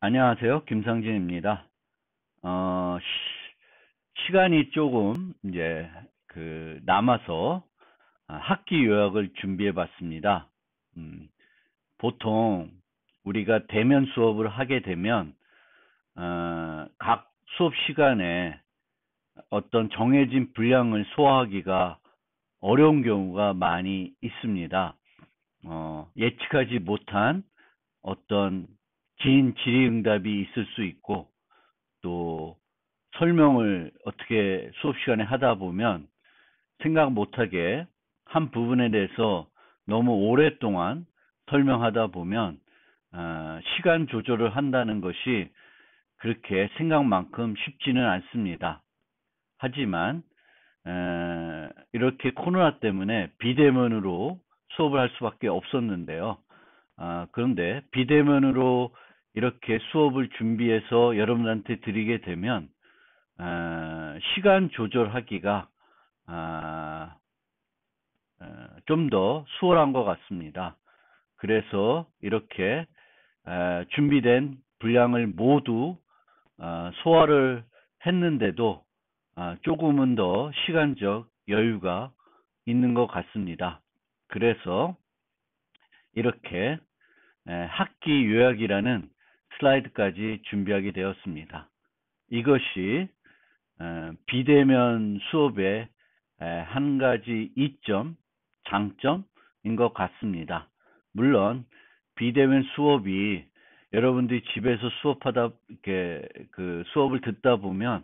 안녕하세요. 김상진입니다. 시간이 조금 이제 남아서 학기 요약을 준비해 봤습니다. 음, 보통 우리가 대면 수업을 하게 되면 각 수업 시간에 어떤 정해진 분량을 소화하기가 어려운 경우가 많이 있습니다. 예측하지 못한 어떤 긴 질의응답이 있을 수 있고, 또 설명을 어떻게 수업 시간에 하다 보면 생각 못하게 한 부분에 대해서 너무 오랫동안 설명하다 보면 시간 조절을 한다는 것이 그렇게 생각만큼 쉽지는 않습니다. 하지만 이렇게 코로나 때문에 비대면으로 수업을 할 수밖에 없었는데요. 그런데 비대면으로 이렇게 수업을 준비해서 여러분한테 드리게 되면 시간 조절하기가 좀 더 수월한 것 같습니다. 그래서 이렇게 준비된 분량을 모두 소화를 했는데도 조금은 더 시간적 여유가 있는 것 같습니다. 그래서 이렇게 학기 요약이라는 슬라이드까지 준비하게 되었습니다. 이것이 비대면 수업의 한 가지 이점, 장점인 것 같습니다. 물론 비대면 수업이 여러분들이 집에서 수업하다 이렇게 수업을 듣다 보면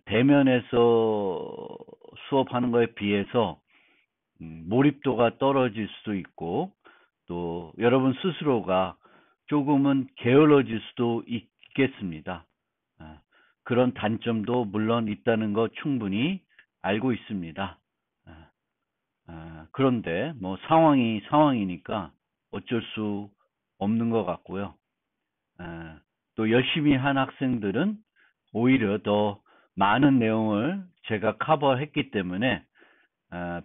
대면에서 수업하는 것에 비해서 몰입도가 떨어질 수도 있고, 또 여러분 스스로가 조금은 게을러질 수도 있겠습니다. 그런 단점도 물론 있다는 거 충분히 알고 있습니다. 그런데 뭐 상황이 상황이니까 어쩔 수 없는 것 같고요. 또 열심히 한 학생들은 오히려 더 많은 내용을 제가 커버했기 때문에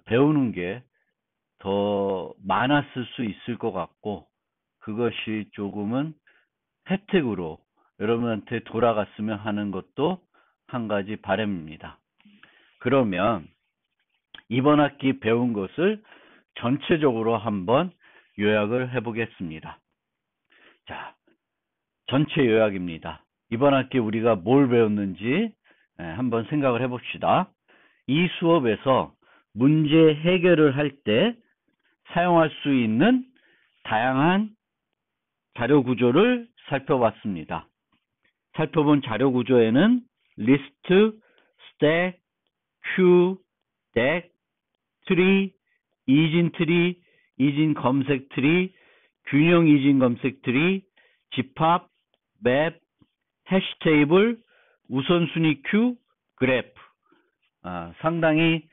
배우는 게 더 많았을 수 있을 것 같고, 그것이 조금은 혜택으로 여러분한테 돌아갔으면 하는 것도 한 가지 바람입니다. 그러면 이번 학기 배운 것을 전체적으로 한번 요약을 해보겠습니다. 자, 전체 요약입니다. 이번 학기 우리가 뭘 배웠는지 한번 생각을 해봅시다. 이 수업에서 문제 해결을 할 때 사용할 수 있는 다양한 자료 구조를 살펴봤습니다. 살펴본 자료 구조에는 리스트, 스택, 큐, 덱, 트리, 이진 트리, 이진 검색 트리, 균형 이진 검색 트리, 집합, 맵, 해시 테이블, 우선순위 큐, 그래프, 상당히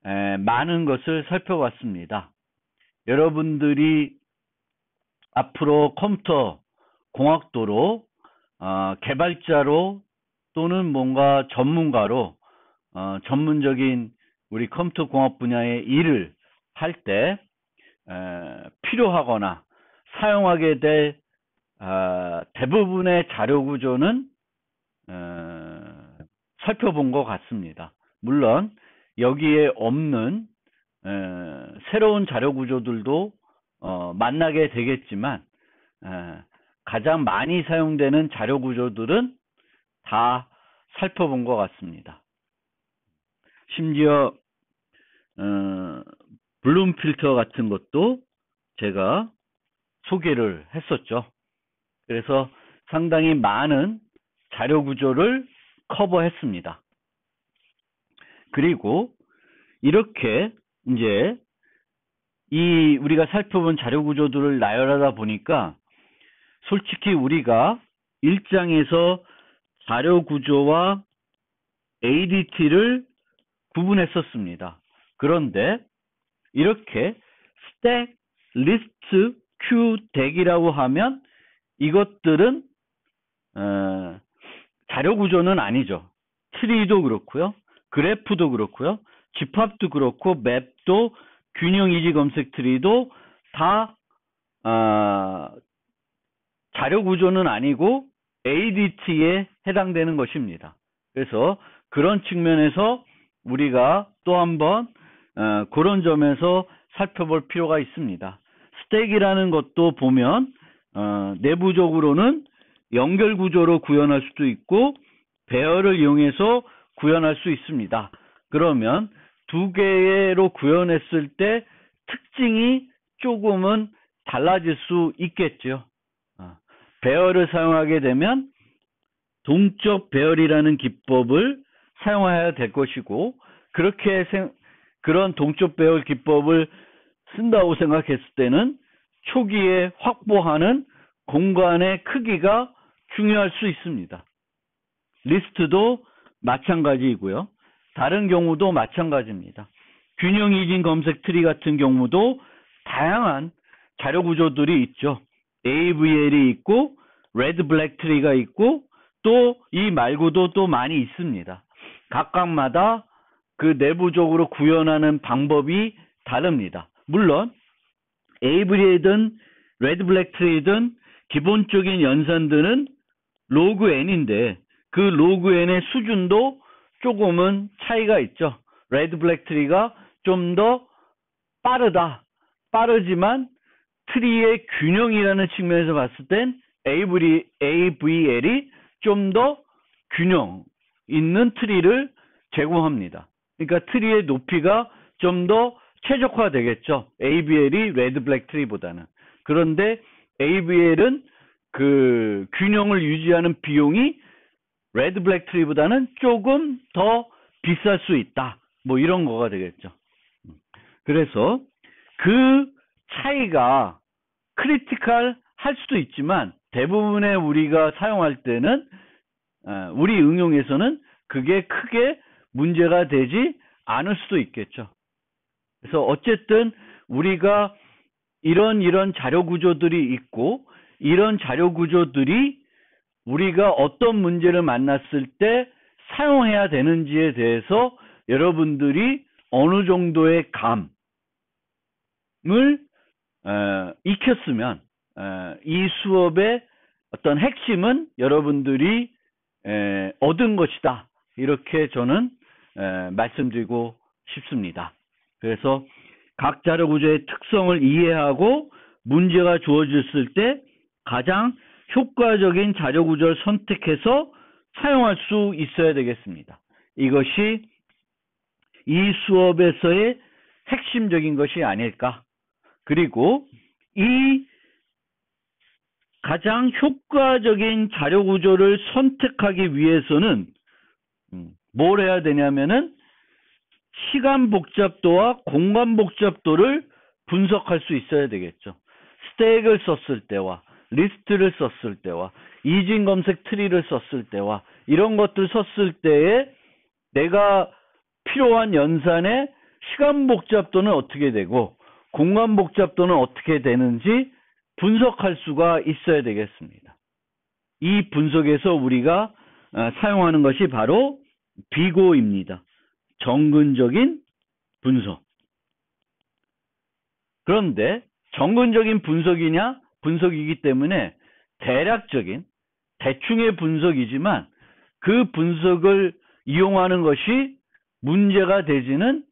많은 것을 살펴봤습니다. 여러분들이 앞으로 컴퓨터 공학도로 개발자로 또는 뭔가 전문가로 전문적인 우리 컴퓨터 공학 분야의 일을 할 때 필요하거나 사용하게 될 대부분의 자료 구조는 살펴본 것 같습니다. 물론 여기에 없는 새로운 자료 구조들도 만나게 되겠지만 가장 많이 사용되는 자료 구조들은 다 살펴본 것 같습니다. 심지어 블룸 필터 같은 것도 제가 소개를 했었죠. 그래서 상당히 많은 자료 구조를 커버했습니다. 그리고 이렇게 이제 우리가 살펴본 자료 구조들을 나열하다 보니까 솔직히 우리가 1장에서 자료 구조와 ADT를 구분했었습니다. 그런데 이렇게 스택, 리스트, 큐, 덱이라고 하면 이것들은 자료 구조는 아니죠. 트리도 그렇고요. 그래프도 그렇고요. 집합도 그렇고 맵도 균형 이지 검색 트리도 다 자료 구조는 아니고 ADT에 해당되는 것입니다. 그래서 그런 측면에서 우리가 또 한번 그런 점에서 살펴볼 필요가 있습니다. 스택이라는 것도 보면 내부적으로는 연결 구조로 구현할 수도 있고 배열을 이용해서 구현할 수 있습니다. 그러면 두 개로 구현했을 때 특징이 조금은 달라질 수 있겠죠. 배열을 사용하게 되면 동적 배열이라는 기법을 사용해야 될 것이고, 그렇게 그런 동적 배열 기법을 쓴다고 생각했을 때는 초기에 확보하는 공간의 크기가 중요할 수 있습니다. 리스트도 마찬가지이고요. 다른 경우도 마찬가지입니다. 균형 이진 검색 트리 같은 경우도 다양한 자료 구조들이 있죠. AVL이 있고 레드 블랙 트리가 있고 또 이 말고도 또 많이 있습니다. 각각마다 그 내부적으로 구현하는 방법이 다릅니다. 물론 AVL이든 레드 블랙 트리든 기본적인 연산들은 로그 n인데 그 로그 n의 수준도 조금은 차이가 있죠. 레드 블랙 트리가 좀 더 빠르지만 트리의 균형이라는 측면에서 봤을 땐 AVL이 좀 더 균형 있는 트리를 제공합니다. 그러니까 트리의 높이가 좀 더 최적화되겠죠. AVL이 레드 블랙 트리보다는. 그런데 AVL은 그 균형을 유지하는 비용이 레드 블랙 트리보다는 조금 더 비쌀 수 있다. 뭐 이런 거가 되겠죠. 그래서 그 차이가 크리티컬 할 수도 있지만 대부분의 우리가 사용할 때는 우리 응용에서는 그게 크게 문제가 되지 않을 수도 있겠죠. 그래서 어쨌든 우리가 이런 자료 구조들이 있고 이런 자료 구조들이 우리가 어떤 문제를 만났을 때 사용해야 되는지에 대해서 여러분들이 어느 정도의 감을 익혔으면 이 수업의 어떤 핵심은 여러분들이 얻은 것이다. 이렇게 저는 말씀드리고 싶습니다. 그래서 각 자료 구조의 특성을 이해하고 문제가 주어졌을 때 가장 효과적인 자료 구조를 선택해서 사용할 수 있어야 되겠습니다. 이것이 이 수업에서의 핵심적인 것이 아닐까. 그리고 이 가장 효과적인 자료 구조를 선택하기 위해서는 뭘 해야 되냐면은 시간 복잡도와 공간 복잡도를 분석할 수 있어야 되겠죠. 스택을 썼을 때와 리스트를 썼을 때와 이진 검색 트리를 썼을 때와 이런 것들 썼을 때에 내가 필요한 연산의 시간 복잡도는 어떻게 되고 공간 복잡도는 어떻게 되는지 분석할 수가 있어야 되겠습니다. 이 분석에서 우리가 사용하는 것이 바로 비고입니다. 정근적인 분석. 그런데 정근적인 분석이기 때문에 대충의 분석이지만 그 분석을 이용하는 것이 문제가 되지는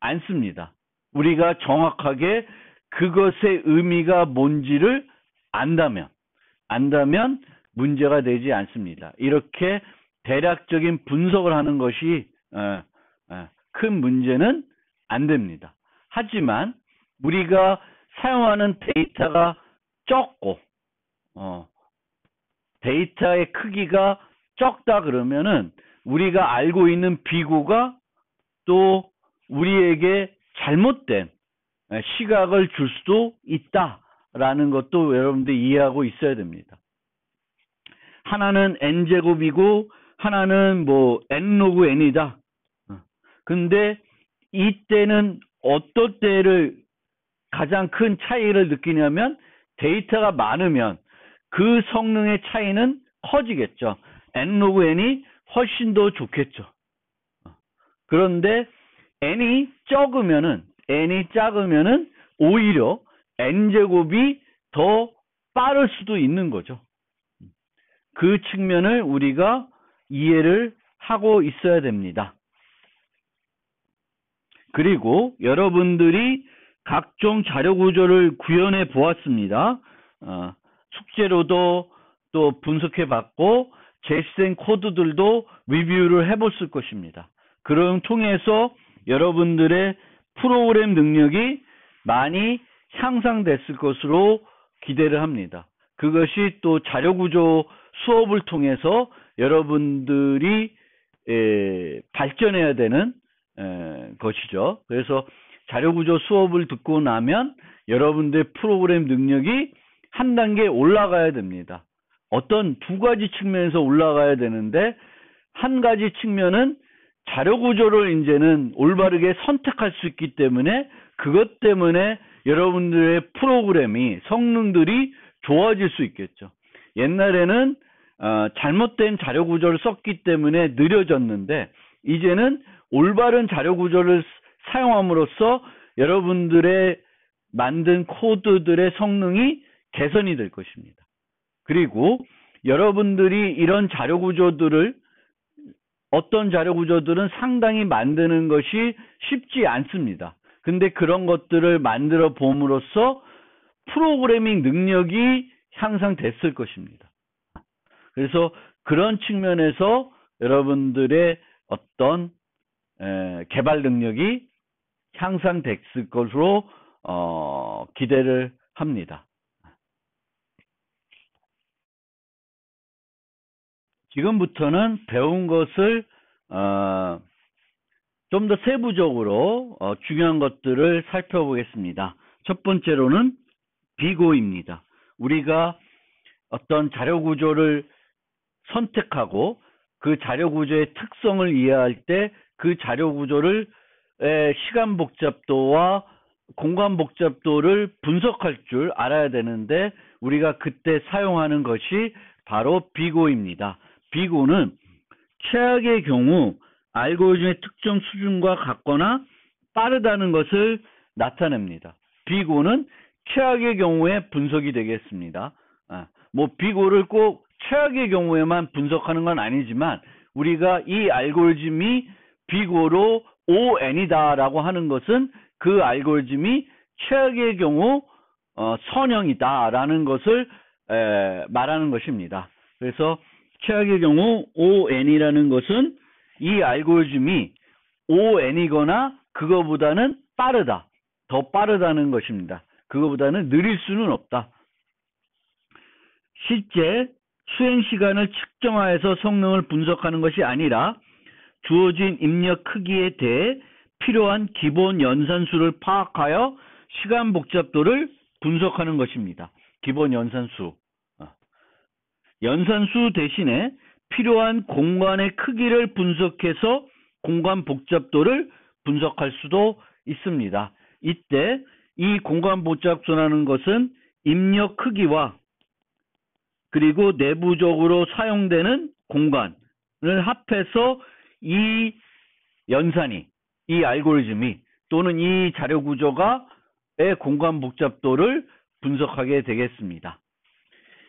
않습니다. 우리가 정확하게 그것의 의미가 뭔지를 안다면 문제가 되지 않습니다. 이렇게 대략적인 분석을 하는 것이 큰 문제는 안 됩니다. 하지만 우리가 사용하는 데이터가 적고 데이터의 크기가 적다 그러면은 우리가 알고 있는 비고가 또 우리에게 잘못된 시각을 줄 수도 있다라는 것도 여러분들이 이해하고 있어야 됩니다. 하나는 n제곱이고 하나는 뭐 n 로그 n이다. 근데 이때는 어떤 때를 가장 큰 차이를 느끼냐면 데이터가 많으면 그 성능의 차이는 커지겠죠. n 로그 n이 훨씬 더 좋겠죠. 그런데 n이 작으면은 오히려 n제곱이 더 빠를 수도 있는 거죠. 그 측면을 우리가 이해를 하고 있어야 됩니다. 그리고 여러분들이 각종 자료 구조를 구현해 보았습니다. 숙제로도 또 분석해 봤고 제시된 코드들도 리뷰를 해봤을 것입니다. 그런 통해서 여러분들의 프로그램 능력이 많이 향상됐을 것으로 기대를 합니다. 그것이 또 자료구조 수업을 통해서 여러분들이 발전해야 되는 것이죠. 그래서 자료구조 수업을 듣고 나면 여러분들의 프로그램 능력이 한 단계 올라가야 됩니다. 어떤 두 가지 측면에서 올라가야 되는데, 한 가지 측면은 자료구조를 이제는 올바르게 선택할 수 있기 때문에 그것 때문에 여러분들의 프로그램이 성능들이 좋아질 수 있겠죠. 옛날에는 잘못된 자료구조를 썼기 때문에 느려졌는데 이제는 올바른 자료구조를 사용함으로써 여러분들의 만든 코드들의 성능이 개선이 될 것입니다. 그리고 여러분들이 이런 자료구조들을 어떤 자료구조들은 상당히 만드는 것이 쉽지 않습니다. 근데 그런 것들을 만들어 봄으로써 프로그래밍 능력이 향상됐을 것입니다. 그래서 그런 측면에서 여러분들의 어떤 개발 능력이 향상됐을 것으로 기대를 합니다. 지금부터는 배운 것을 좀 더 세부적으로 중요한 것들을 살펴보겠습니다. 첫 번째로는 비고입니다. 우리가 어떤 자료 구조를 선택하고 그 자료 구조의 특성을 이해할 때 그 자료 구조를 시간 복잡도와 공간 복잡도를 분석할 줄 알아야 되는데 우리가 그때 사용하는 것이 바로 비고입니다. 비고는 최악의 경우 알고리즘의 특정 수준과 같거나 빠르다는 것을 나타냅니다. 비고는 최악의 경우에 분석이 되겠습니다. 비고를 꼭 최악의 경우에만 분석하는 건 아니지만 우리가 이 알고리즘이 비고로 ON이다라고 하는 것은 그 알고리즘이 최악의 경우 선형이다라는 것을 말하는 것입니다. 그래서 최악의 경우 ON이라는 것은 이 알고리즘이 ON이거나 그거보다는 빠르다, 더 빠르다는 것입니다. 그거보다는 느릴 수는 없다. 실제 수행 시간을 측정하여서 성능을 분석하는 것이 아니라 주어진 입력 크기에 대해 필요한 기본 연산수를 파악하여 시간 복잡도를 분석하는 것입니다. 기본 연산수. 연산수 대신에 필요한 공간의 크기를 분석해서 공간 복잡도를 분석할 수도 있습니다. 이때 이 공간 복잡도라는 것은 입력 크기와 그리고 내부적으로 사용되는 공간을 합해서 이 연산이, 이 알고리즘이 또는 이 자료 구조가의 공간 복잡도를 분석하게 되겠습니다.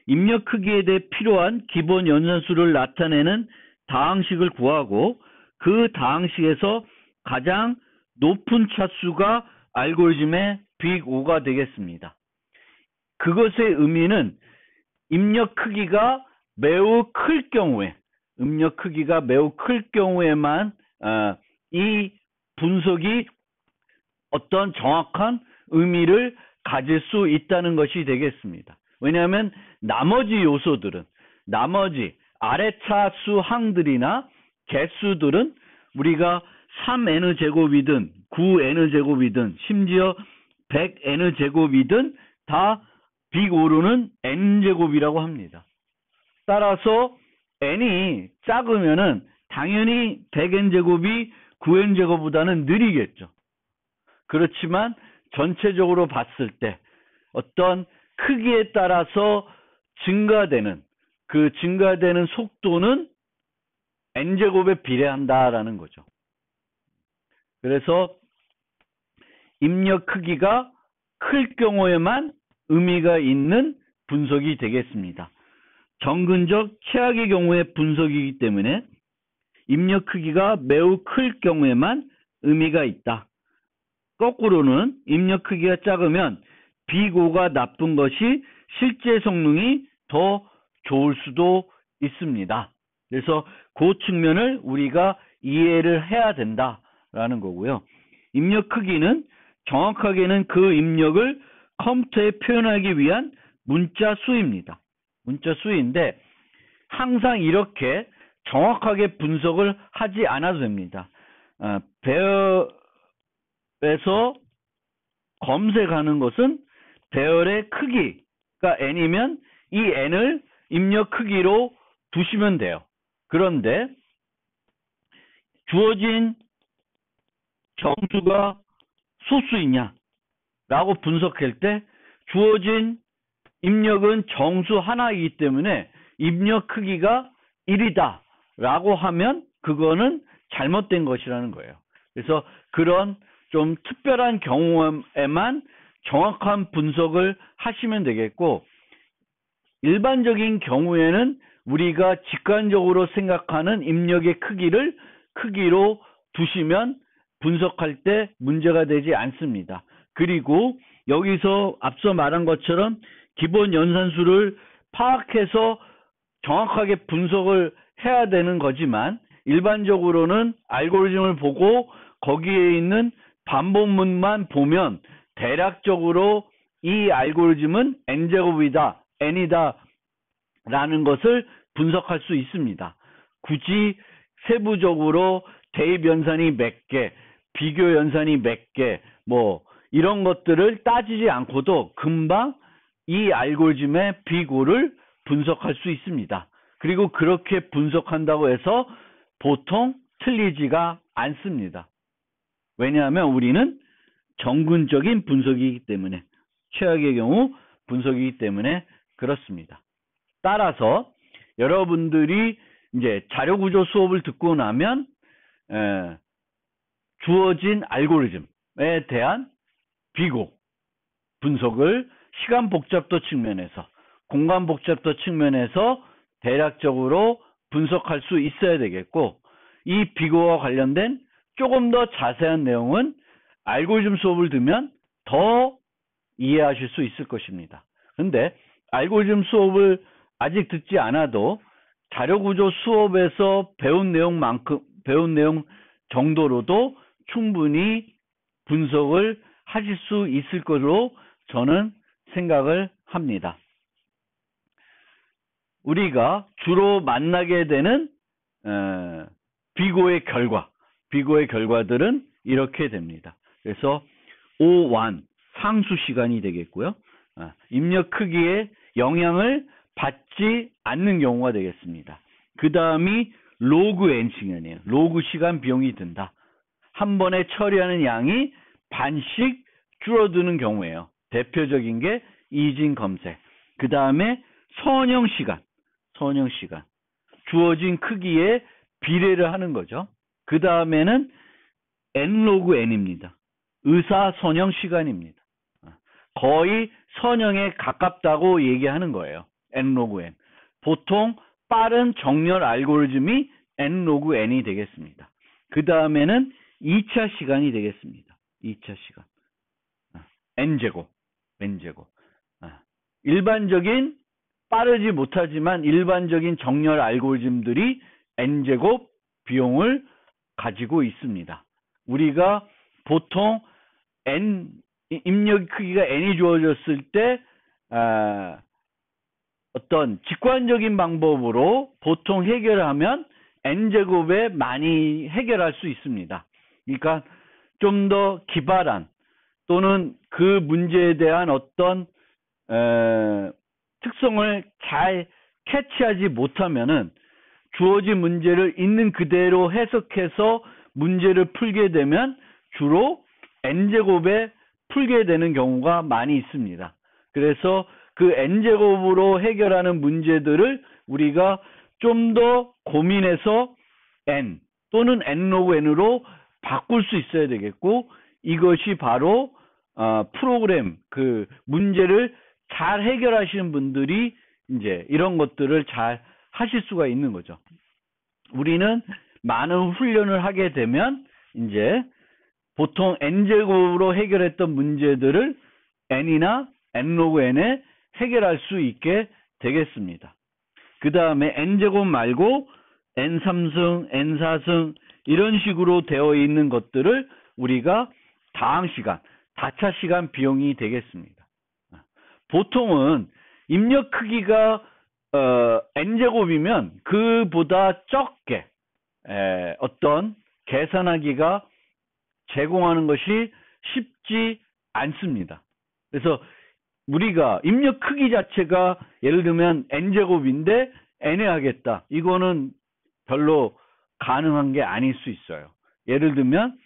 입력 크기에 대해 필요한 기본 연산수를 나타내는 다항식을 구하고 그 다항식에서 가장 높은 차수가 알고리즘의 빅5가 되겠습니다. 그것의 의미는 입력 크기가 매우 클 경우에만 이 분석이 어떤 정확한 의미를 가질 수 있다는 것이 되겠습니다. 왜냐하면 나머지 요소들은, 나머지 아래차수 항들이나 개수들은 우리가 3n제곱이든 9n제곱이든 심지어 100n제곱이든 다 빅5로는 n제곱이라고 합니다. 따라서 n이 작으면은 당연히 100n제곱이 9n제곱보다는 느리겠죠. 그렇지만 전체적으로 봤을 때 어떤 크기에 따라서 증가되는 속도는 n제곱에 비례한다라는 거죠. 그래서 입력 크기가 클 경우에만 의미가 있는 분석이 되겠습니다. 정근적 최악의 경우의 분석이기 때문에 입력 크기가 매우 클 경우에만 의미가 있다. 거꾸로는 입력 크기가 작으면 비고가 나쁜 것이 실제 성능이 더 좋을 수도 있습니다. 그래서 그 측면을 우리가 이해를 해야 된다라는 거고요. 입력 크기는 정확하게는 그 입력을 컴퓨터에 표현하기 위한 문자 수입니다. 문자 수인데 항상 이렇게 정확하게 분석을 하지 않아도 됩니다. 배열에서 검색하는 것은 배열의 크기가 n이면 이 n을 입력 크기로 두시면 돼요. 그런데 주어진 정수가 소수이냐 라고 분석할 때 주어진 입력은 정수 하나이기 때문에 입력 크기가 1이다 라고 하면 그거는 잘못된 것이라는 거예요. 그래서 그런 좀 특별한 경우에만 정확한 분석을 하시면 되겠고, 일반적인 경우에는 우리가 직관적으로 생각하는 입력의 크기로 두시면 분석할 때 문제가 되지 않습니다. 그리고 여기서 앞서 말한 것처럼 기본 연산수를 파악해서 정확하게 분석을 해야 되는 거지만 일반적으로는 알고리즘을 보고 거기에 있는 반복문만 보면 대략적으로 이 알고리즘은 n제곱이다, n이다 라는 것을 분석할 수 있습니다. 굳이 세부적으로 대입 연산이 몇 개, 비교 연산이 몇 개, 뭐 이런 것들을 따지지 않고도 금방 이 알고리즘의 비고를 분석할 수 있습니다. 그리고 그렇게 분석한다고 해서 보통 틀리지가 않습니다. 왜냐하면 우리는 정근적인 분석이기 때문에, 최악의 경우 분석이기 때문에 그렇습니다. 따라서 여러분들이 이제 자료구조 수업을 듣고 나면 주어진 알고리즘에 대한 비고 분석을 시간 복잡도 측면에서, 공간 복잡도 측면에서 대략적으로 분석할 수 있어야 되겠고, 이 비고와 관련된 조금 더 자세한 내용은 알고리즘 수업을 들으면 더 이해하실 수 있을 것입니다. 근데 알고리즘 수업을 아직 듣지 않아도 자료구조 수업에서 배운 내용 정도로도 충분히 분석을 하실 수 있을 것으로 저는 생각을 합니다. 우리가 주로 만나게 되는 비고의 결과들은 이렇게 됩니다. 그래서 O1 상수 시간이 되겠고요. 입력 크기에 영향을 받지 않는 경우가 되겠습니다. 그 다음이 로그 n 시간이에요. 로그 시간 비용이 든다. 한 번에 처리하는 양이 반씩 줄어드는 경우예요. 대표적인 게 이진 검색. 그 다음에 선형 시간. 주어진 크기에 비례를 하는 거죠. 그 다음에는 n 로그 n입니다. 의사 선형 시간입니다. 거의 선형에 가깝다고 얘기하는 거예요. n 로그 n. 보통 빠른 정렬 알고리즘이 n 로그 n이 되겠습니다. 그 다음에는 2차 시간이 되겠습니다. 2차 시간. n제곱. 일반적인 빠르지 못하지만 일반적인 정렬 알고리즘들이 n제곱 비용을 가지고 있습니다. 우리가 보통 입력 크기가 n이 주어졌을 때 어떤 직관적인 방법으로 보통 해결하면 n제곱에 많이 해결할 수 있습니다. 그러니까 좀 더 기발한 또는 그 문제에 대한 어떤 특성을 잘 캐치하지 못하면은 주어진 문제를 있는 그대로 해석해서 문제를 풀게 되면 주로 n제곱에 풀게 되는 경우가 많이 있습니다. 그래서 그 n제곱으로 해결하는 문제들을 우리가 좀 더 고민해서 n 또는 n 로그 n으로 바꿀 수 있어야 되겠고, 이것이 바로 프로그램 그 문제를 잘 해결하시는 분들이 이제 이런 것들을 잘 하실 수가 있는 거죠. 우리는 많은 훈련을 하게 되면 이제 보통 n제곱으로 해결했던 문제들을 n이나 n로그 n에 해결할 수 있게 되겠습니다. 그 다음에 n제곱 말고 n3승, n4승 이런 식으로 되어 있는 것들을 우리가 다항시간, 다차시간 비용이 되겠습니다. 보통은 입력 크기가 n제곱이면 그보다 적게 어떤 계산하기가 제공하는 것이 쉽지 않습니다. 그래서 우리가 입력 크기 자체가 예를 들면 n제곱인데 n에 하겠다. 이거는 별로 가능한 게 아닐 수 있어요. 예를 들면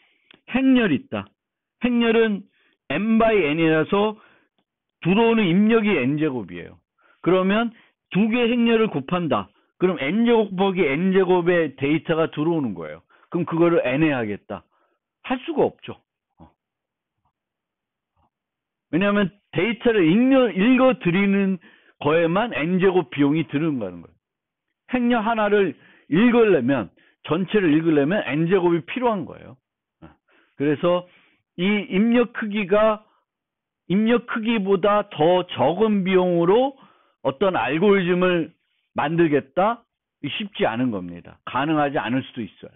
행렬이 있다. 행렬은 n by n이라서 들어오는 입력이 n제곱이에요. 그러면 두 개 행렬을 곱한다. 그럼 n제곱 곱하기 n제곱의 데이터가 들어오는 거예요. 그럼 그거를 n에 하겠다. 할 수가 없죠. 왜냐하면 데이터를 읽어드리는 거에만 n제곱 비용이 드는 거예요. 행렬 하나를 읽으려면, 전체를 읽으려면 n제곱이 필요한 거예요. 그래서 이 입력 크기보다 더 적은 비용으로 어떤 알고리즘을 만들겠다? 쉽지 않은 겁니다. 가능하지 않을 수도 있어요.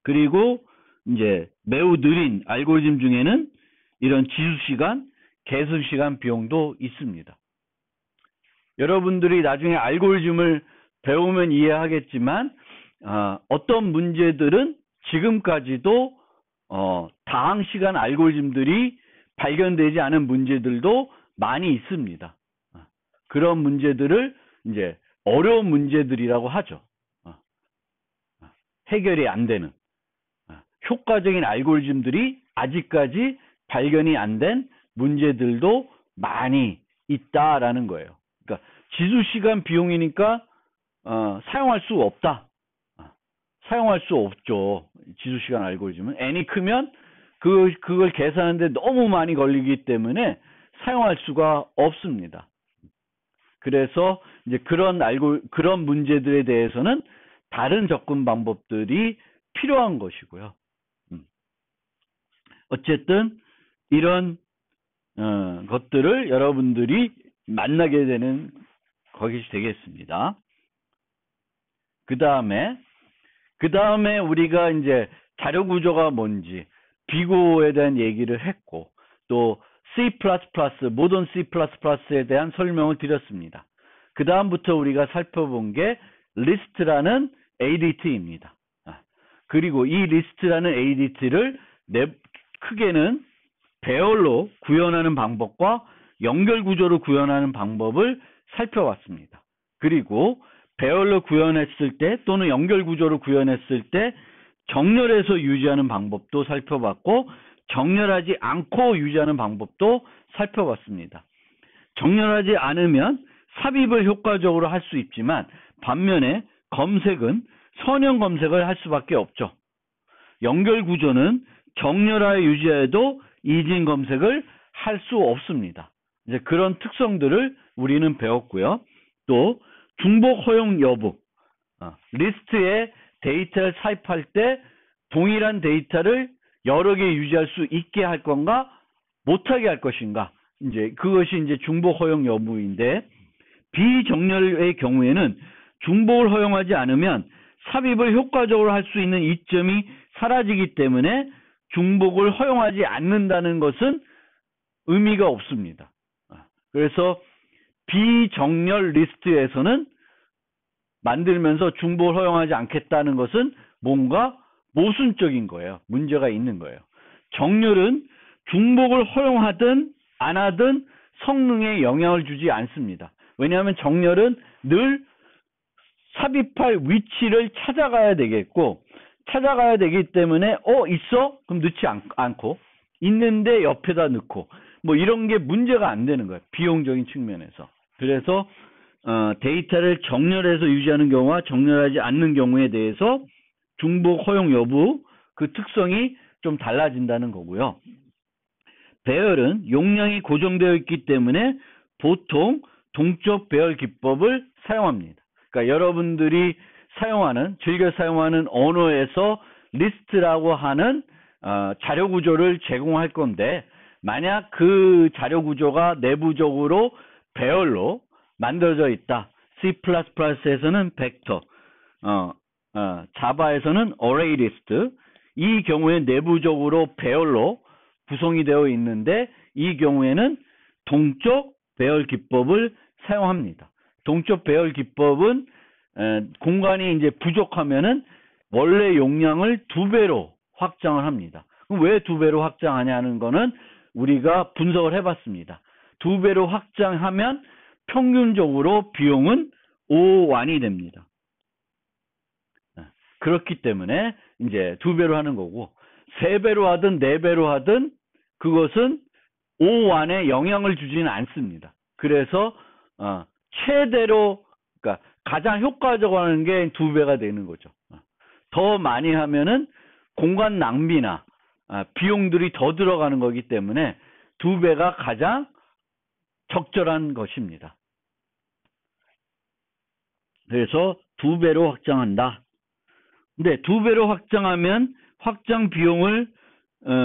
그리고 이제 매우 느린 알고리즘 중에는 이런 지수시간, 계산시간 비용도 있습니다. 여러분들이 나중에 알고리즘을 배우면 이해하겠지만 어떤 문제들은 지금까지도 다항시간 알고리즘들이 발견되지 않은 문제들도 많이 있습니다. 그런 문제들을 이제 어려운 문제들이라고 하죠. 해결이 안 되는 효과적인 알고리즘들이 아직까지 발견이 안 된 문제들도 많이 있다라는 거예요. 그러니까 지수시간 비용이니까 사용할 수 없다. 사용할 수 없죠. 지수시간 알고리즘은 n이 크면 그걸 계산하는데 너무 많이 걸리기 때문에 사용할 수가 없습니다. 그래서 이제 그런 문제들에 대해서는 다른 접근 방법들이 필요한 것이고요. 어쨌든 이런 것들을 여러분들이 만나게 되는 것이 되겠습니다. 그 다음에 우리가 이제 자료 구조가 뭔지 비고에 대한 얘기를 했고 또 C++, 모던 C++에 대한 설명을 드렸습니다. 그 다음부터 우리가 살펴본 게 리스트라는 ADT입니다. 그리고 이 리스트라는 ADT를 크게는 배열로 구현하는 방법과 연결 구조로 구현하는 방법을 살펴봤습니다. 그리고 배열로 구현했을 때 또는 연결 구조로 구현했을 때 정렬해서 유지하는 방법도 살펴봤고 정렬하지 않고 유지하는 방법도 살펴봤습니다. 정렬하지 않으면 삽입을 효과적으로 할 수 있지만 반면에 검색은 선형 검색을 할 수밖에 없죠. 연결 구조는 정렬하여 유지해도 이진 검색을 할 수 없습니다. 이제 그런 특성들을 우리는 배웠고요. 또 중복 허용 여부, 리스트에 데이터를 삽입할 때 동일한 데이터를 여러 개 유지할 수 있게 할 건가, 못하게 할 것인가, 이제 그것이 이제 중복 허용 여부인데 비정렬의 경우에는 중복을 허용하지 않으면 삽입을 효과적으로 할 수 있는 이점이 사라지기 때문에 중복을 허용하지 않는다는 것은 의미가 없습니다. 그래서 비정렬 리스트에서는 만들면서 중복을 허용하지 않겠다는 것은 뭔가 모순적인 거예요. 문제가 있는 거예요. 정렬은 중복을 허용하든 안 하든 성능에 영향을 주지 않습니다. 왜냐하면 정렬은 늘 삽입할 위치를 찾아가야 되겠고 찾아가야 되기 때문에 있어? 그럼 넣지 않고 있는데 옆에다 넣고 뭐 이런 게 문제가 안 되는 거예요. 비용적인 측면에서. 그래서 데이터를 정렬해서 유지하는 경우와 정렬하지 않는 경우에 대해서 중복 허용 여부 그 특성이 좀 달라진다는 거고요. 배열은 용량이 고정되어 있기 때문에 보통 동적 배열 기법을 사용합니다. 그러니까 여러분들이 즐겨 사용하는 언어에서 리스트라고 하는 자료 구조를 제공할 건데, 만약 그 자료 구조가 내부적으로 배열로 만들어져 있다. C++에서는 벡터, 자바에서는 어레이 리스트. 이 경우에 내부적으로 배열로 구성이 되어 있는데, 이 경우에는 동적 배열 기법을 사용합니다. 동적 배열 기법은 공간이 이제 부족하면은 원래 용량을 2배로 확장을 합니다. 그럼 왜 2배로 확장하냐는 거는 우리가 분석을 해봤습니다. 2배로 확장하면 평균적으로 비용은 5완이 됩니다. 그렇기 때문에 이제 2배로 하는 거고, 3배로 하든 4배로 하든 그것은 5완에 영향을 주지는 않습니다. 그래서 최대로, 그러니까 가장 효과적으로 하는 게 2배가 되는 거죠. 더 많이 하면은 공간 낭비나 비용들이 더 들어가는 거기 때문에 2배가 가장 적절한 것입니다. 그래서 2배로 확장한다. 근데 2배로 확장하면 확장 비용을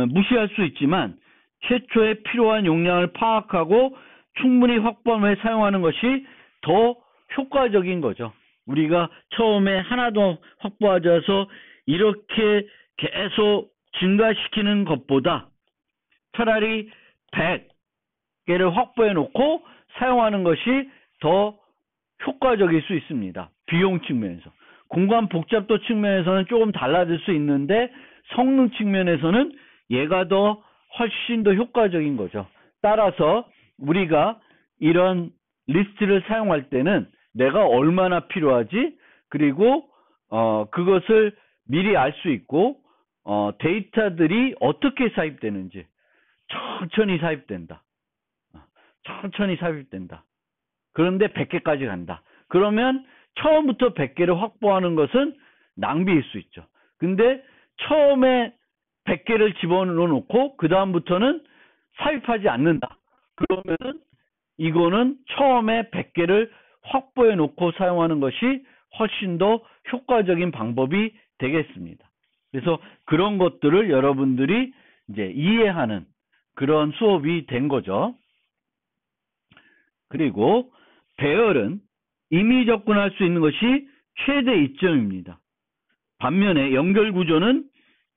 무시할 수 있지만 최초에 필요한 용량을 파악하고 충분히 확보해 사용하는 것이 더 효과적인 거죠. 우리가 처음에 하나도 확보하지 않아서 이렇게 계속 증가시키는 것보다 차라리 100개를 확보해 놓고 사용하는 것이 더 효과적일 수 있습니다. 비용 측면에서. 공간 복잡도 측면에서는 조금 달라질 수 있는데 성능 측면에서는 얘가 더 훨씬 더 효과적인 거죠. 따라서 우리가 이런 리스트를 사용할 때는 내가 얼마나 필요하지, 그리고 그것을 미리 알 수 있고 데이터들이 어떻게 삽입되는지 천천히 삽입된다. 그런데 100개까지 간다. 그러면 처음부터 100개를 확보하는 것은 낭비일 수 있죠. 근데 처음에 100개를 집어넣어 놓고 그 다음부터는 삽입하지 않는다. 그러면은 이거는 처음에 100개를 확보해 놓고 사용하는 것이 훨씬 더 효과적인 방법이 되겠습니다. 그래서 그런 것들을 여러분들이 이제 이해하는 그런 수업이 된 거죠. 그리고 배열은 이미 접근할 수 있는 것이 최대 이점입니다. 반면에 연결 구조는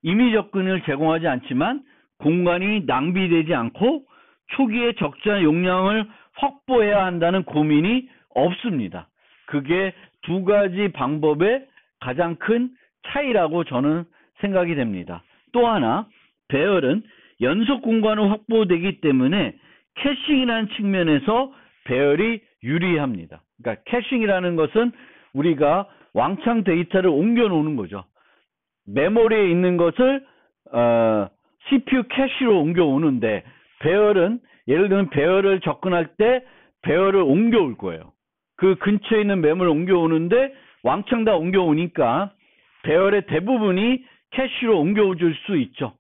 이미 접근을 제공하지 않지만 공간이 낭비되지 않고 초기에 적절한 용량을 확보해야 한다는 고민이 없습니다. 그게 두 가지 방법의 가장 큰 차이라고 저는 생각이 됩니다. 또 하나, 배열은 연속 공간으로 확보되기 때문에 캐싱이라는 측면에서 배열이 유리합니다. 그러니까 캐싱이라는 것은 우리가 왕창 데이터를 옮겨 놓는 거죠. 메모리에 있는 것을 CPU 캐시로 옮겨 오는데, 배열은 예를 들면 배열을 접근할 때 배열을 옮겨 올 거예요. 그 근처에 있는 메모를 옮겨 오는데 왕창 다 옮겨 오니까 배열의 대부분이 캐시로 옮겨 줄 수 있죠.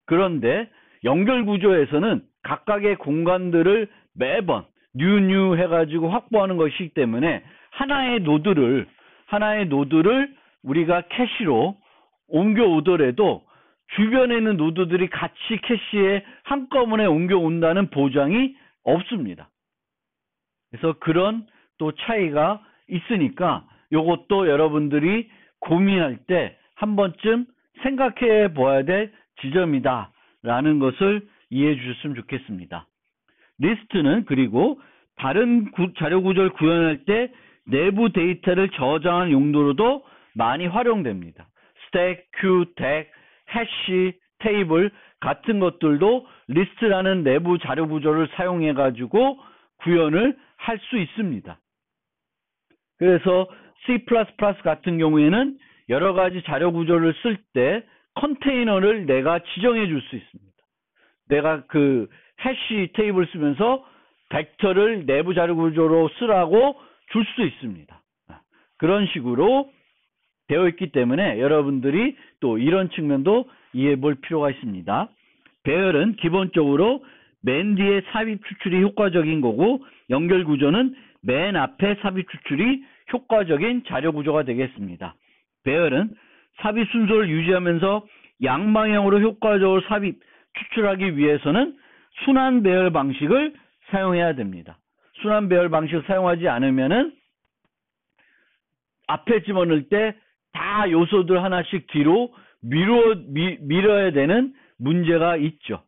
그런데 연결 구조에서는 각각의 공간들을 매번 뉴 해가지고 확보하는 것이기 때문에 하나의 노드를 우리가 캐시로 옮겨 오더라도 주변에 있는 노드들이 같이 캐시에 한꺼번에 옮겨 온다는 보장이 없습니다. 그래서 그런 또 차이가 있으니까 이것도 여러분들이 고민할 때 한 번쯤 생각해 봐야 될 지점이다 라는 것을 이해해 주셨으면 좋겠습니다. 리스트는 그리고 다른 자료 구조를 구현할 때 내부 데이터를 저장하는 용도로도 많이 활용됩니다. 스택, 큐, 덱, 해시, 테이블 같은 것들도 리스트라는 내부 자료 구조를 사용해 가지고 구현을 할 수 있습니다. 그래서 C++ 같은 경우에는 여러 가지 자료 구조를 쓸 때 컨테이너를 내가 지정해 줄 수 있습니다. 내가 그 해시 테이블 쓰면서 벡터를 내부 자료 구조로 쓰라고 줄 수 있습니다. 그런 식으로 되어 있기 때문에 여러분들이 또 이런 측면도 이해해 볼 필요가 있습니다. 배열은 기본적으로 맨 뒤에 삽입 추출이 효과적인 거고, 연결 구조는 맨 앞에 삽입 추출이 효과적인 자료 구조가 되겠습니다. 배열은 삽입 순서를 유지하면서 양방향으로 효과적으로 삽입 추출하기 위해서는 순환 배열 방식을 사용해야 됩니다. 순환 배열 방식을 사용하지 않으면은 앞에 집어넣을 때 다 요소들 하나씩 뒤로 밀어야 되는 문제가 있죠.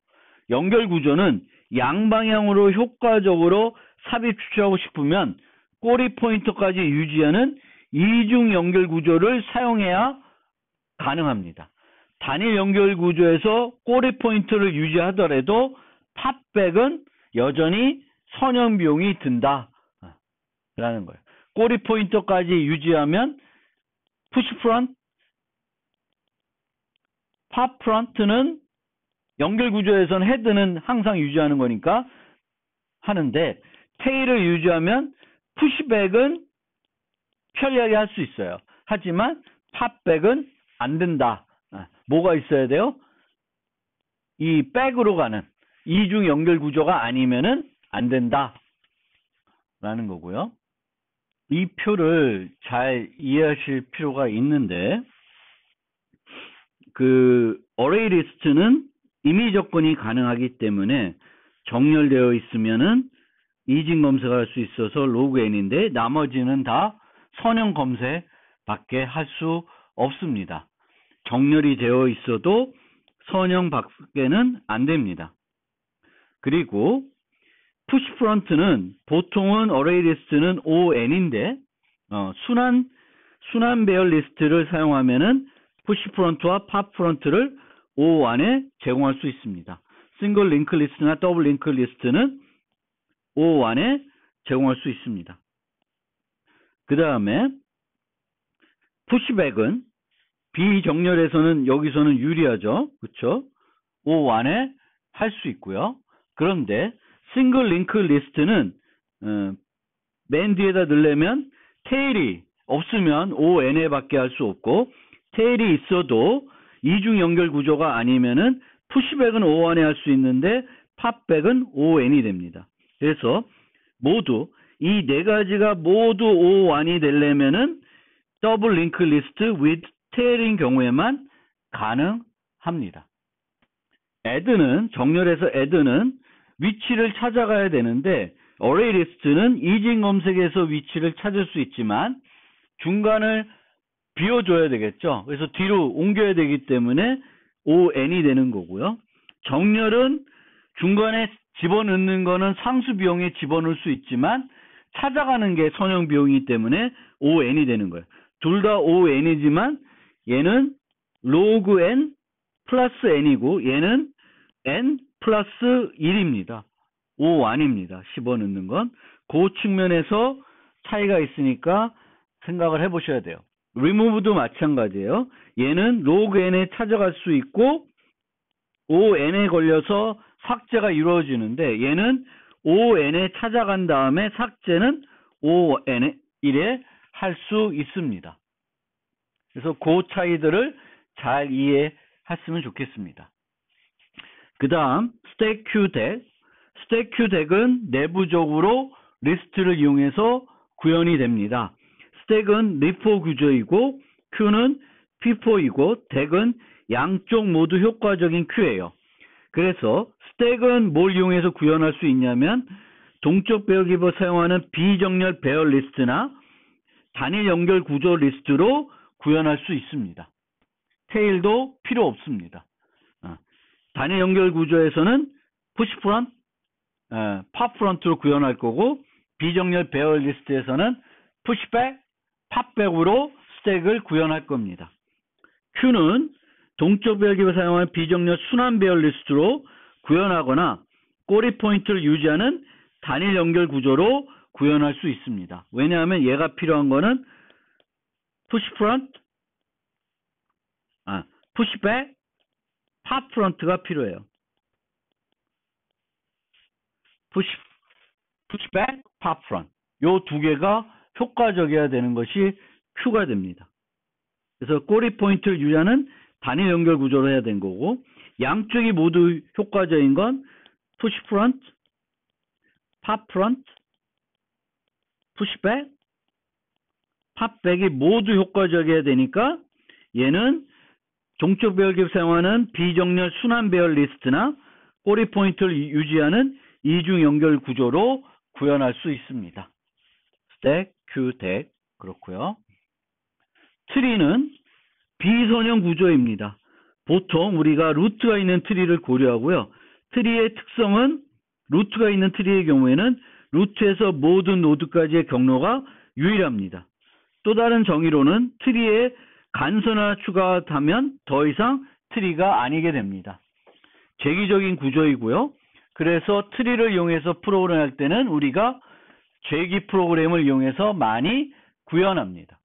연결 구조는 양방향으로 효과적으로 삽입 추출하고 싶으면 꼬리 포인터까지 유지하는 이중 연결 구조를 사용해야 가능합니다. 단일 연결 구조에서 꼬리 포인터를 유지하더라도 팝백은 여전히 선형 비용이 든다 라는 거예요. 꼬리 포인터까지 유지하면 푸시 프런트, 팝 프런트는 연결 구조에서는 헤드는 항상 유지하는 거니까 하는데 테일을 유지하면 푸시백은 편리하게 할 수 있어요. 하지만 팝백은 안 된다. 뭐가 있어야 돼요? 이 백으로 가는 이중 연결 구조가 아니면은 안 된다 라는 거고요. 이 표를 잘 이해하실 필요가 있는데 그 어레이 리스트는 임의 접근이 가능하기 때문에 정렬되어 있으면은 이진 검색할 수 있어서 로그 n인데 나머지는 다 선형 검색밖에 할 수 없습니다. 정렬이 되어 있어도 선형 밖에는 안 됩니다. 그리고 푸시 프런트는 보통은 어레이 리스트는 ON인데 순환 배열 리스트를 사용하면은 푸시 프런트와 팝 프런트를 O1에 제공할 수 있습니다. 싱글 링크 리스트나 더블 링크 리스트는 O1에 제공할 수 있습니다. 그 다음에 푸시백은 비정렬에서는 여기서는 유리하죠. 그렇죠? O1에 할 수 있고요. 그런데 싱글 링크 리스트는 맨 뒤에다 넣으려면 테일이 없으면 ON에 밖에 할 수 없고 테일이 있어도 이중 연결 구조가 아니면은 푸시백은 O1에 할 수 있는데 팝백은 ON이 됩니다. 그래서 모두 이 네 가지가 모두 O1이 되려면은 더블 링크 리스트 with 테일인 경우에만 가능합니다. add는 정렬해서 add는 위치를 찾아가야 되는데 어레이 리스트는 이진 검색에서 위치를 찾을 수 있지만 중간을 비워줘야 되겠죠. 그래서 뒤로 옮겨야 되기 때문에 ON이 되는 거고요. 정렬은 중간에 집어넣는 거는 상수 비용에 집어넣을 수 있지만 찾아가는 게 선형 비용이기 때문에 ON이 되는 거예요. 둘 다 ON이지만 얘는 로그 N 플러스 N이고 얘는 N 플러스 1입니다. O1입니다. 집어넣는 건. 그 측면에서 차이가 있으니까 생각을 해보셔야 돼요. remove도 마찬가지예요. 얘는 log n에 찾아갈 수 있고 on에 걸려서 삭제가 이루어지는데 얘는 on에 찾아간 다음에 삭제는 on1에 할 수 있습니다. 그래서 그 차이들을 잘 이해했으면 좋겠습니다. 그 다음 스택 큐 덱. 스택 큐 덱은 내부적으로 리스트를 이용해서 구현이 됩니다. 스택은 리포 구조이고 큐는 피포이고 덱은 양쪽 모두 효과적인 큐예요. 그래서 스택은 뭘 이용해서 구현할 수 있냐면 동적 배열 기법을 사용하는 비정렬 배열 리스트나 단일 연결 구조 리스트로 구현할 수 있습니다. 테일도 필요 없습니다. 단일 연결 구조에서는 푸시 프런트, 팝 프런트로 구현할 거고 비정렬 배열 리스트에서는 푸시백, 팝백으로 스택을 구현할 겁니다. 큐는 동적 배열 기법을 사용하는 비정렬 순환 배열 리스트로 구현하거나 꼬리 포인트를 유지하는 단일 연결 구조로 구현할 수 있습니다. 왜냐하면 얘가 필요한 거는 푸시 프런트, 푸시백, 팝 프런트가 필요해요. 푸시백, 팝 프런트. 요 두 개가 효과적이어야 되는 것이 큐가 됩니다. 그래서 꼬리 포인트를 유지하는 단일 연결 구조로 해야 되는 거고 양쪽이 모두 효과적인 건 푸시 프런트, 팝 프런트, 푸시백, 팝백이 모두 효과적이어야 되니까 얘는 종쪽 배열 갭 사용하는 비정렬 순환 배열 리스트나 꼬리 포인트를 유지하는 이중 연결 구조로 구현할 수 있습니다. 스택, 큐, 덱 그렇고요. 트리는 비선형 구조입니다. 보통 우리가 루트가 있는 트리를 고려하고요. 트리의 특성은 루트가 있는 트리의 경우에는 루트에서 모든 노드까지의 경로가 유일합니다. 또 다른 정의로는 트리에 간선화 추가하면 더 이상 트리가 아니게 됩니다. 재기적인 구조이고요. 그래서 트리를 이용해서 프로그램 할 때는 우리가 재기 프로그램을 이용해서 많이 구현합니다.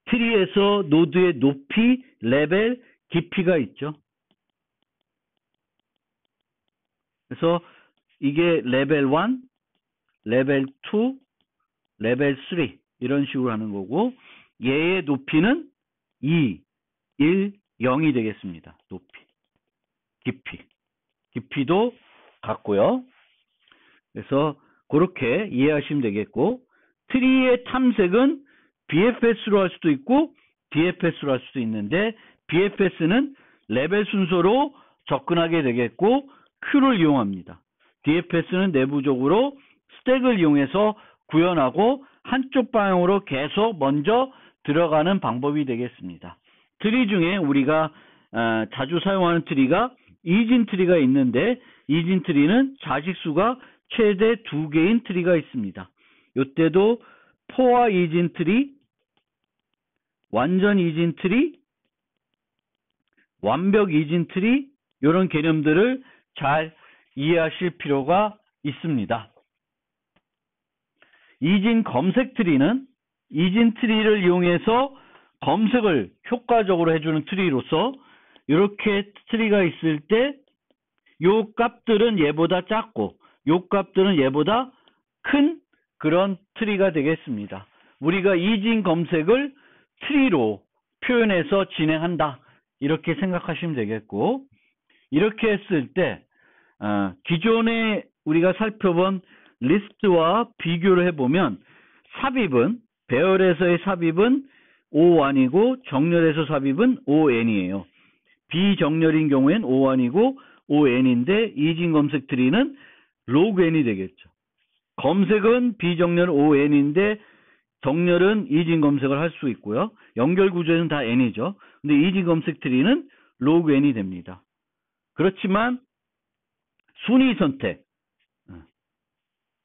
트리에서 노드의 높이, 레벨, 깊이가 있죠. 그래서 이게 레벨 1, 레벨 2, 레벨 3 이런 식으로 하는 거고 얘의 높이는 2, 1, 0이 되겠습니다. 높이, 깊이도 같고요. 그래서 그렇게 이해하시면 되겠고 트리의 탐색은 BFS로 할 수도 있고 DFS로 할 수도 있는데 BFS는 레벨 순서로 접근하게 되겠고 Q를 이용합니다. DFS는 내부적으로 스택을 이용해서 구현하고 한쪽 방향으로 계속 먼저 들어가는 방법이 되겠습니다. 트리 중에 우리가 자주 사용하는 트리가 이진 트리가 있는데 이진 트리는 자식수가 최대 2개인 트리가 있습니다. 이때도 포화 이진 트리, 완전 이진 트리, 완벽 이진 트리 이런 개념들을 잘 이해하실 필요가 있습니다. 이진 검색 트리는 이진 트리를 이용해서 검색을 효과적으로 해주는 트리로서 이렇게 트리가 있을 때 요 값들은 얘보다 작고 요 값들은 얘보다 큰 그런 트리가 되겠습니다. 우리가 이진 검색을 트리로 표현해서 진행한다 이렇게 생각하시면 되겠고 이렇게 했을 때 기존에 우리가 살펴본 리스트와 비교를 해보면 삽입은 배열에서의 삽입은 O1이고 정렬에서 삽입은 ON이에요. 비정렬인 경우엔 O1이고 ON인데 이진 검색 트리는 log n이 되겠죠. 검색은 비정렬 ON인데 정렬은 이진 검색을 할 수 있고요. 연결 구조에는 다 n이죠. 근데 이진 검색 트리는 log n이 됩니다. 그렇지만 순위 선택,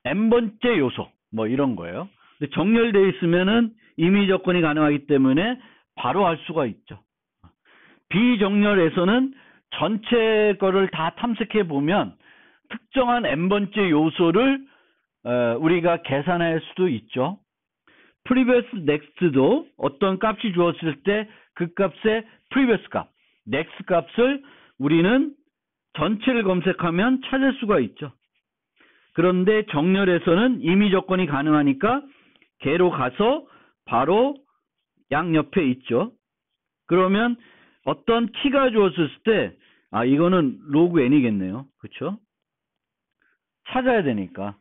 n번째 요소 뭐 이런 거예요. 근데 정렬되어 있으면은 임의 접근이 가능하기 때문에 바로 알 수가 있죠. 비정렬에서는 전체 거를 다 탐색해 보면 특정한 n번째 요소를 우리가 계산할 수도 있죠. previous next도 어떤 값이 주었을 때 그 값의 previous 값, next 값을 우리는 전체를 검색하면 찾을 수가 있죠. 그런데 정렬에서는 임의 접근이 가능하니까 걔로 가서 바로 양옆에 있죠. 그러면 어떤 키가 주었을 때 이거는 log n이겠네요. 그렇죠? 찾아야 되니까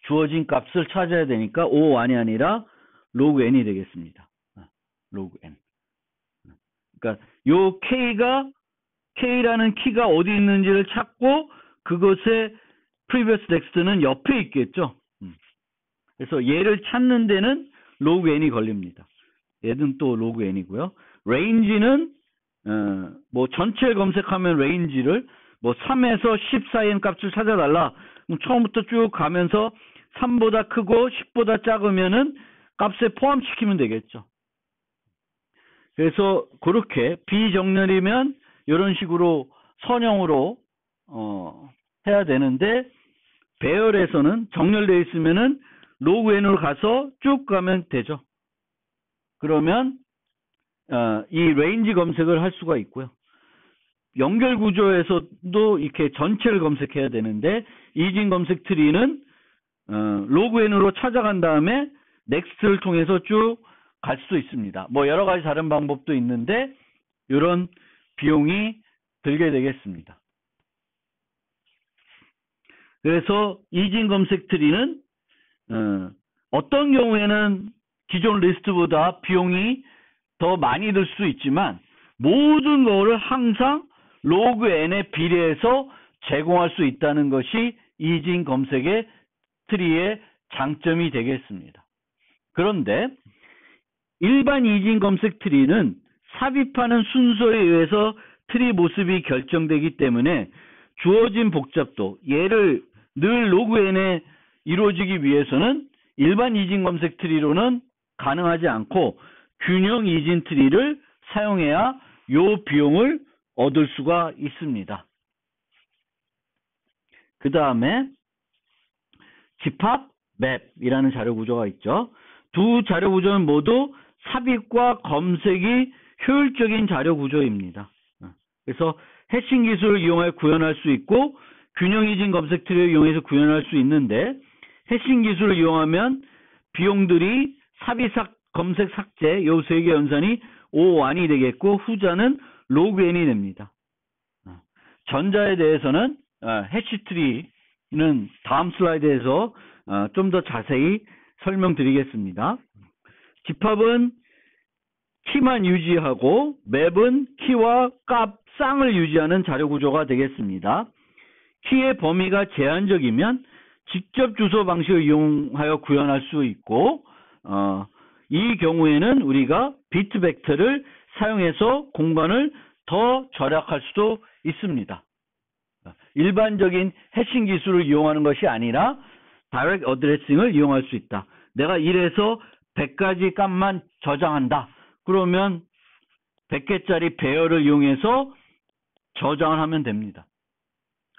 주어진 값을 찾아야 되니까 O1이 아니라 log n이 되겠습니다. log n. 그러니까 요 K라는 키가 어디 있는지를 찾고 그것의 previous next는 옆에 있겠죠. 그래서 얘를 찾는 데는 log n이 걸립니다. 얘는 또 log n이고요. range는 뭐 전체를 검색하면 range를 뭐 3에서 10 사이의 값을 찾아달라. 그럼 처음부터 쭉 가면서 3보다 크고 10보다 작으면은 값에 포함시키면 되겠죠. 그래서 그렇게 비정렬이면 이런 식으로 선형으로 해야 되는데 배열에서는 정렬되어 있으면은 log n으로 가서 쭉 가면 되죠. 그러면 이 range 검색을 할 수가 있고요. 연결 구조에서도 이렇게 전체를 검색해야 되는데 이진 검색 트리는 log n으로 찾아간 다음에 next를 통해서 쭉 갈 수도 있습니다. 뭐 여러 가지 다른 방법도 있는데 이런 비용이 들게 되겠습니다. 그래서 이진 검색 트리는 어떤 경우에는 기존 리스트보다 비용이 더 많이 들 수 있지만 모든 거를 항상 로그 n에 비례해서 제공할 수 있다는 것이 이진 검색의 트리의 장점이 되겠습니다. 그런데 일반 이진 검색 트리는 삽입하는 순서에 의해서 트리 모습이 결정되기 때문에 주어진 복잡도, 얘를 늘 로그 n에 이루어지기 위해서는 일반 이진 검색 트리로는 가능하지 않고 균형 이진 트리를 사용해야 요 비용을 얻을 수가 있습니다. 그 다음에 집합 맵이라는 자료 구조가 있죠. 두 자료 구조는 모두 삽입과 검색이 효율적인 자료 구조입니다. 그래서 해싱 기술을 이용하여 구현할 수 있고 균형 이진 검색 트리를 이용해서 구현할 수 있는데 해싱 기술을 이용하면 비용들이 삽입 검색 삭제 요 세 개 연산이 O1이 되겠고 후자는 로그 n이 됩니다. 전자에 대해서는 해시트리는 다음 슬라이드에서 좀 더 자세히 설명드리겠습니다. 집합은 키만 유지하고 맵은 키와 값, 쌍을 유지하는 자료 구조가 되겠습니다. 키의 범위가 제한적이면 직접 주소 방식을 이용하여 구현할 수 있고 이 경우에는 우리가 비트 벡터를 사용해서 공간을 더 절약할 수도 있습니다. 일반적인 해싱 기술을 이용하는 것이 아니라 다이렉트 어드레싱을 이용할 수 있다. 내가 1에서 100가지 값만 저장한다. 그러면 100개짜리 배열을 이용해서 저장을 하면 됩니다.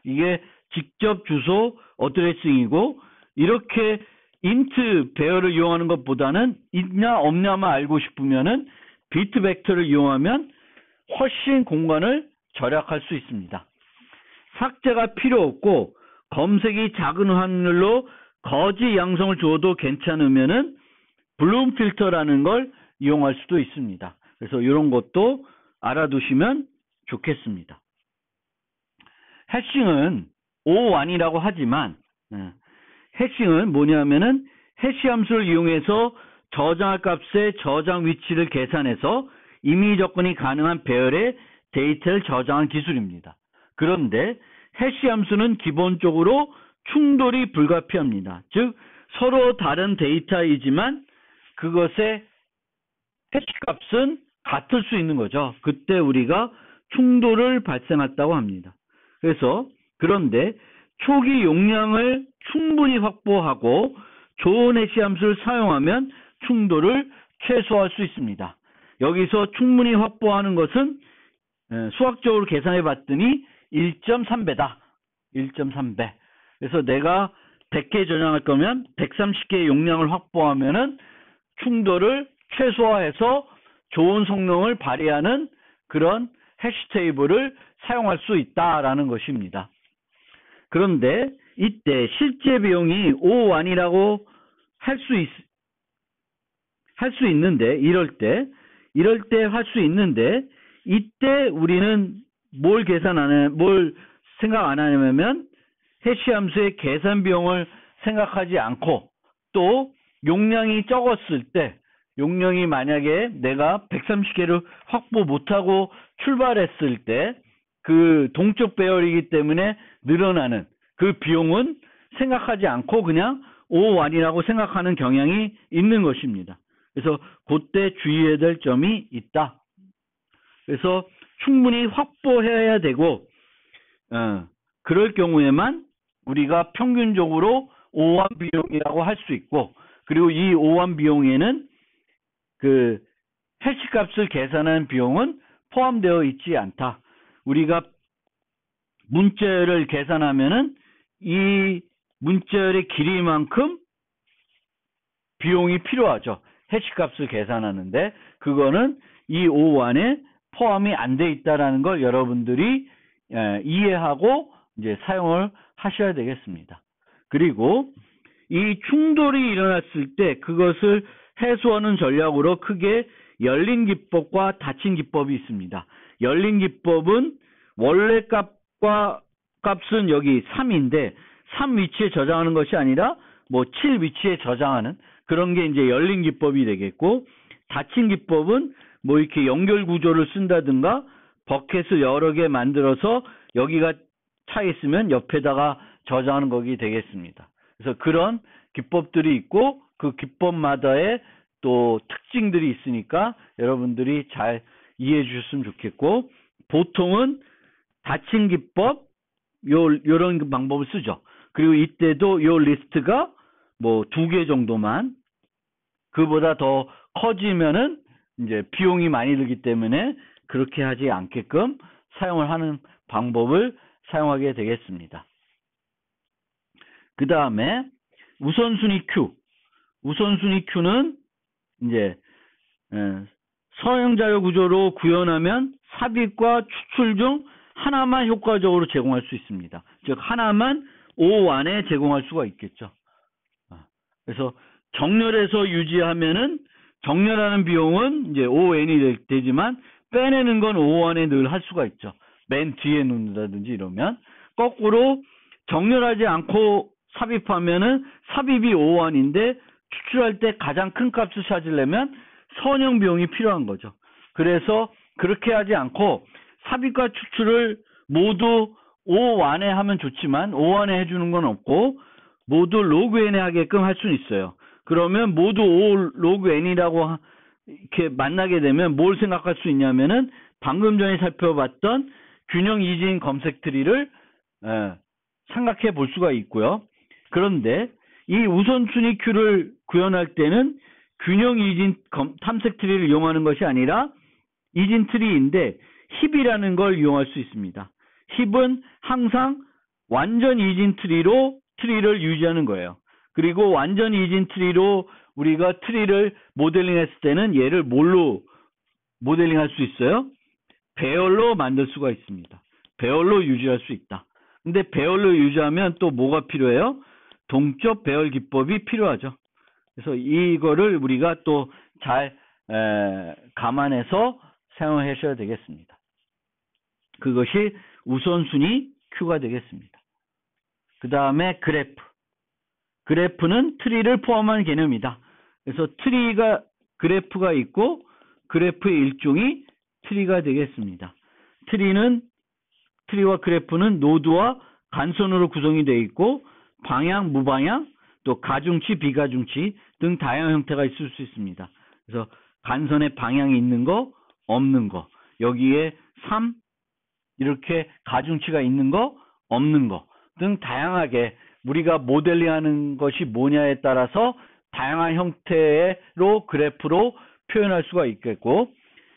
이게 직접 주소 어드레싱이고 이렇게 인트 배열을 이용하는 것보다는 있냐 없냐만 알고 싶으면은 비트 벡터를 이용하면 훨씬 공간을 절약할 수 있습니다. 삭제가 필요 없고 검색이 작은 확률로 거지 양성을 주어도 괜찮으면은 블룸 필터라는 걸 이용할 수도 있습니다. 그래서 이런 것도 알아두시면 좋겠습니다. 해싱은 O1이라고 하지만 해싱은 뭐냐면은 해시 함수를 이용해서 저장할 값의 저장 위치를 계산해서 임의 접근이 가능한 배열의 데이터를 저장한 기술입니다. 그런데 해시 함수는 기본적으로 충돌이 불가피합니다. 즉 서로 다른 데이터이지만 그것의 해시 값은 같을 수 있는 거죠. 그때 우리가 충돌을 발생했다고 합니다. 그런데 초기 용량을 충분히 확보하고 좋은 해시 함수를 사용하면 충돌을 최소화할 수 있습니다. 여기서 충분히 확보하는 것은 수학적으로 계산해 봤더니 1.3배다. 1.3배. 그래서 내가 100개 저장할 거면 130개의 용량을 확보하면은 충돌을 최소화해서 좋은 성능을 발휘하는 그런 해시 테이블을 사용할 수 있다라는 것입니다. 그런데 이때 실제 비용이 O1이라고 할 수 있는데 이럴 때 할 수 있는데 이때 우리는 뭘 생각 안 하냐면 해시 함수의 계산 비용을 생각하지 않고 또 용량이 적었을 때 용량이 만약에 내가 130개를 확보 못하고 출발했을 때 그 동적 배열이기 때문에 늘어나는 그 비용은 생각하지 않고 그냥 O1이라고 생각하는 경향이 있는 것입니다. 그래서 그때 주의해야 될 점이 있다. 그래서 충분히 확보해야 되고 그럴 경우에만 우리가 평균적으로 O1 비용이라고 할 수 있고 그리고 이 O1 비용에는 그 해시 값을 계산한 비용은 포함되어 있지 않다. 우리가 문자열을 계산하면은 이 문자열의 길이만큼 비용이 필요하죠. 해시 값을 계산하는데 그거는 이 O1에 포함이 안 돼 있다라는 걸 여러분들이 이해하고 이제 사용을 하셔야 되겠습니다. 그리고 이 충돌이 일어났을 때 그것을 해소하는 전략으로 크게 열린 기법과 닫힌 기법이 있습니다. 열린 기법은 원래 값은 여기 3인데 3 위치에 저장하는 것이 아니라 뭐 칠 위치에 저장하는 그런 게 이제 열린 기법이 되겠고, 닫힌 기법은 뭐 이렇게 연결 구조를 쓴다든가 버켓을 여러 개 만들어서 여기가 차 있으면 옆에다가 저장하는 거기 되겠습니다. 그래서 그런 기법들이 있고 그 기법마다의 또 특징들이 있으니까 여러분들이 잘 이해해 주셨으면 좋겠고, 보통은 닫힌 기법 요런 방법을 쓰죠. 그리고 이때도 요 리스트가 뭐 2개 정도만, 그보다 더 커지면은 이제 비용이 많이 들기 때문에 그렇게 하지 않게끔 사용을 하는 방법을 사용하게 되겠습니다. 그 다음에 우선순위 큐. 우선순위 큐는 이제 서형 자료 구조로 구현하면 삽입과 추출 중 하나만 효과적으로 제공할 수 있습니다. 즉 하나만 O1에 제공할 수가 있겠죠. 그래서 정렬해서 유지하면은 정렬하는 비용은 이제 ON이 되지만 빼내는 건 O1에 늘 할 수가 있죠. 맨 뒤에 놓는다든지 이러면. 거꾸로 정렬하지 않고 삽입하면은 삽입이 O1인데 추출할 때 가장 큰 값을 찾으려면 선형 비용이 필요한 거죠. 그래서 그렇게 하지 않고 삽입과 추출을 모두 O1에 하면 좋지만 O1에 해주는 건 없고 모두 로그 n에 하게끔 할 수는 있어요. 그러면 모두 O 로그 n이라고 이렇게 만나게 되면 뭘 생각할 수 있냐면은 방금 전에 살펴봤던 균형 이진 검색 트리를 생각해 볼 수가 있고요. 그런데 이 우선순위 큐를 구현할 때는 균형 이진 탐색 트리를 이용하는 것이 아니라 이진 트리인데 힙이라는 걸 이용할 수 있습니다. 힙은 항상 완전 이진 트리를 유지하는 거예요. 그리고 완전 이진 트리로 우리가 트리를 모델링 했을 때는 얘를 뭘로 모델링 할 수 있어요? 배열로 만들 수가 있습니다. 배열로 유지할 수 있다. 근데 배열로 유지하면 또 뭐가 필요해요? 동적 배열 기법이 필요하죠. 그래서 이거를 우리가 또 잘 감안해서 사용하셔야 되겠습니다. 그것이 우선순위 큐가 되겠습니다. 그 다음에 그래프. 그래프는 트리를 포함한 개념이다. 그래서 그래프가 있고 그래프의 일종이 트리가 되겠습니다. 트리와 그래프는 노드와 간선으로 구성이 되어 있고 방향, 무방향, 또 가중치, 비가중치 등 다양한 형태가 있을 수 있습니다. 그래서 간선에 방향이 있는 거, 없는 거, 여기에 3 이렇게 가중치가 있는 거, 없는 거 등 다양하게 우리가 모델링하는 것이 뭐냐에 따라서 다양한 형태로 그래프로 표현할 수가 있겠고,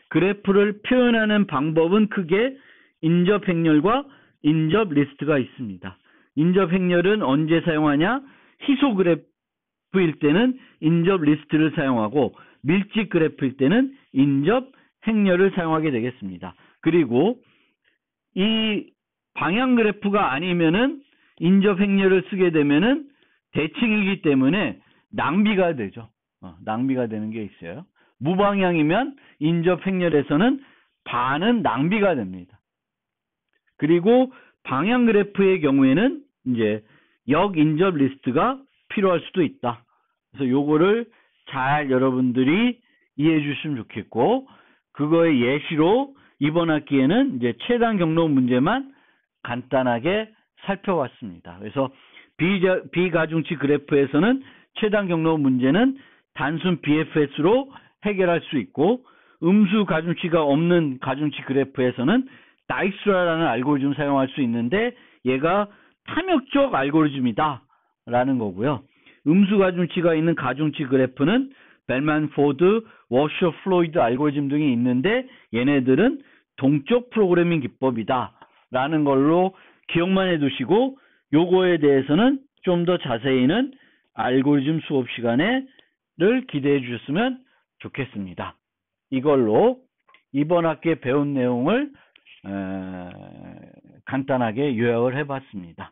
그래프를 표현하는 방법은 크게 인접 행렬과 인접 리스트가 있습니다. 인접 행렬은 언제 사용하냐? 희소 그래프일 때는 인접 리스트를 사용하고 밀집 그래프일 때는 인접 행렬을 사용하게 되겠습니다. 그리고 이 방향 그래프가 아니면은 인접 행렬을 쓰게 되면은 대칭이기 때문에 낭비가 되죠. 낭비가 되는 게 있어요. 무방향이면 인접 행렬에서는 반은 낭비가 됩니다. 그리고 방향 그래프의 경우에는 이제 역인접 리스트가 필요할 수도 있다. 그래서 요거를 잘 여러분들이 이해해 주시면 좋겠고, 그거의 예시로 이번 학기에는 이제 최단 경로 문제만 간단하게 살펴봤습니다. 그래서 비가중치 그래프에서는 최단 경로 문제는 단순 BFS로 해결할 수 있고, 음수 가중치가 없는 가중치 그래프에서는 다이스라라는 알고리즘을 사용할 수 있는데 얘가 탐욕적 알고리즘이다 라는 거고요. 음수 가중치가 있는 가중치 그래프는 벨만 포드, 워셔 플로이드 알고리즘 등이 있는데 얘네들은 동적 프로그래밍 기법이다 라는 걸로 기억만 해두시고, 요거에 대해서는 좀 더 자세히는 알고리즘 수업 시간에를 기대해 주셨으면 좋겠습니다. 이걸로 이번 학기에 배운 내용을 간단하게 요약을 해봤습니다.